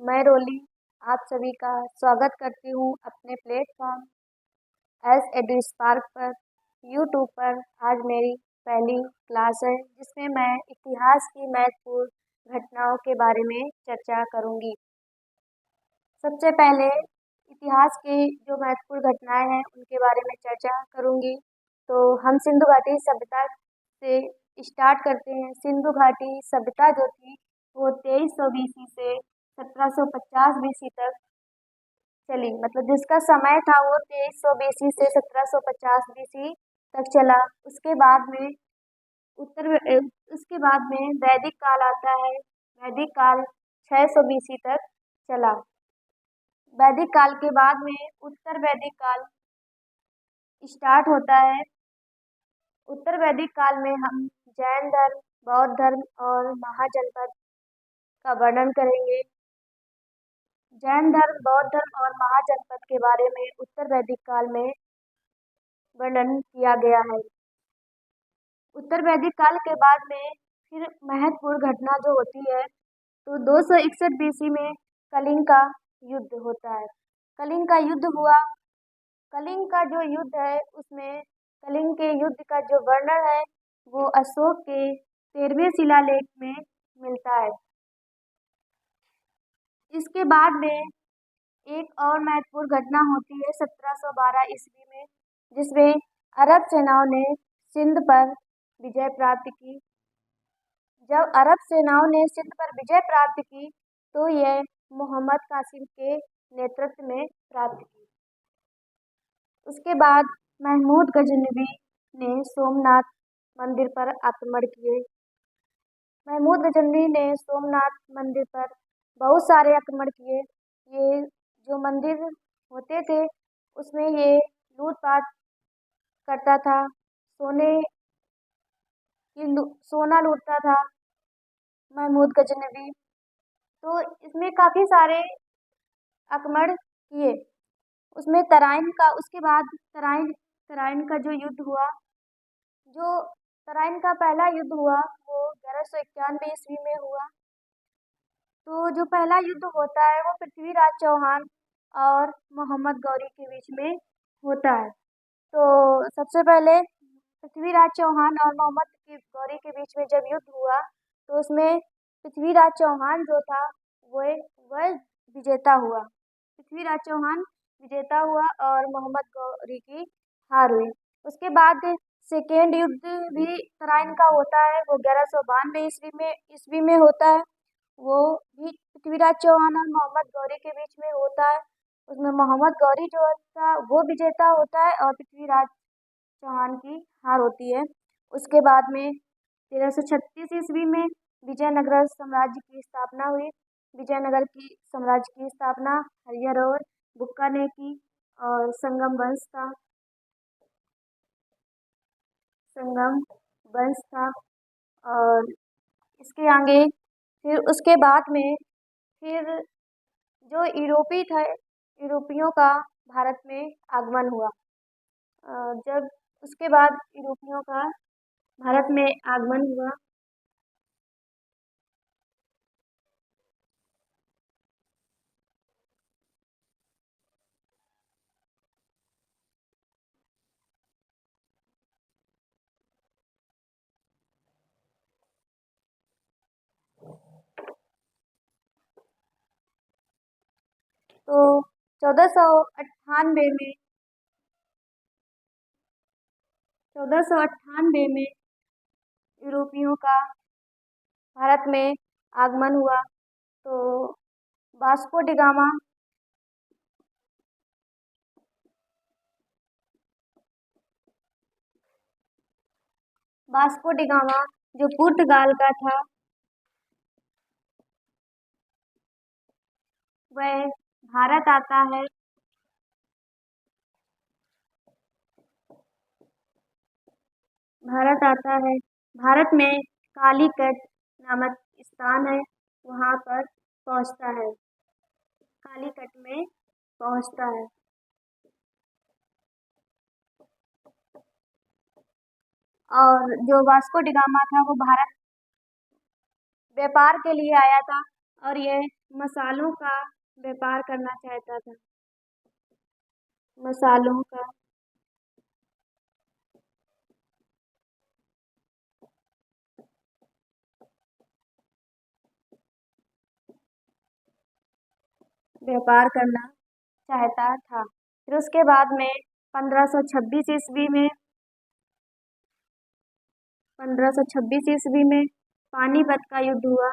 मैं रोली आप सभी का स्वागत करती हूँ अपने प्लेटफॉर्म एस एडू स्पार्क पर यूट्यूब पर। आज मेरी पहली क्लास है जिसमें मैं इतिहास की महत्वपूर्ण घटनाओं के बारे में चर्चा करूँगी। सबसे पहले इतिहास की जो महत्वपूर्ण घटनाएं हैं उनके बारे में चर्चा करूँगी। तो हम सिंधु घाटी सभ्यता से स्टार्ट करते हैं। सिंधु घाटी सभ्यता जो थी वो 2300 बीसी से 1750 बीसी तक चली। मतलब जिसका समय था वो 2300 बीसी से 1750 बीसी तक चला। उसके बाद में उसके बाद में वैदिक काल आता है। वैदिक काल 600 बीसी तक चला। वैदिक काल के बाद में उत्तर वैदिक काल स्टार्ट होता है। उत्तर वैदिक काल में हम जैन धर्म, बौद्ध धर्म और महाजनपद का वर्णन करेंगे। जैन धर्म, बौद्ध धर्म और महाजनपद के बारे में उत्तर वैदिक काल में वर्णन किया गया है। उत्तर वैदिक काल के बाद में फिर महत्वपूर्ण घटना जो होती है तो 261 बीसी में कलिंग का युद्ध होता है। कलिंग का युद्ध हुआ। कलिंग का जो युद्ध है उसमें कलिंग के युद्ध का जो वर्णन है वो अशोक के 13वें शिलालेख में मिलता है। इसके बाद में एक और महत्वपूर्ण घटना होती है 1712 ईस्वी में, जिसमें अरब सेनाओं ने सिंध पर विजय प्राप्त की। जब अरब सेनाओं ने सिंध पर विजय प्राप्त की तो यह मोहम्मद कासिम के नेतृत्व में प्राप्त की। उसके बाद महमूद गजनवी ने सोमनाथ मंदिर पर आक्रमण किए। महमूद गजनवी ने सोमनाथ मंदिर पर बहुत सारे आक्रमण किए। ये जो मंदिर होते थे उसमें ये लूटपाट करता था। सोना लूटता था महमूद गजनवी। तो इसमें काफ़ी सारे आक्रमण किए। उसमें तराइन का, उसके बाद तराइन तराइन का जो युद्ध हुआ, जो तराइन का पहला युद्ध हुआ वो 1191 ईस्वी में हुआ। तो जो पहला युद्ध होता है वो पृथ्वीराज चौहान और मोहम्मद गौरी के बीच में होता है। तो सबसे पहले पृथ्वीराज चौहान और गौरी के बीच में जब युद्ध हुआ तो उसमें पृथ्वीराज चौहान जो था वह विजेता हुआ। पृथ्वीराज चौहान विजेता हुआ और मोहम्मद गौरी की हार हुई। उसके बाद सेकेंड युद्ध भी तराइन का होता है, वो 1192 ईस्वी में होता है। वो भी पृथ्वीराज चौहान और मोहम्मद गौरी के बीच में होता है। उसमें मोहम्मद गौरी जो था वो विजेता होता है और पृथ्वीराज चौहान की हार होती है। उसके बाद में 1336 ईस्वी में विजयनगर साम्राज्य की स्थापना हुई। विजयनगर की साम्राज्य की स्थापना हरिहर और बुक्का ने की और संगम वंश था। और इसके आगे फिर उसके बाद में फिर जो यूरोपियों का भारत में आगमन हुआ। जब उसके बाद यूरोपियों का भारत में आगमन हुआ तो 1498 में 1498 में यूरोपियों का भारत में आगमन हुआ। तो वास्को डिगामा वास्को डिगामा जो पुर्तगाल का था वह भारत आता है। भारत में कालीकट नामक स्थान है, वहाँ पर पहुँचता है। कालीकट में पहुँचता है। और जो वास्को डिगामा था वो भारत व्यापार के लिए आया था और यह मसालों का व्यापार करना चाहता था। मसालों का व्यापार करना चाहता था। फिर उसके बाद में 1526 ईस्वी में पानीपत का युद्ध हुआ।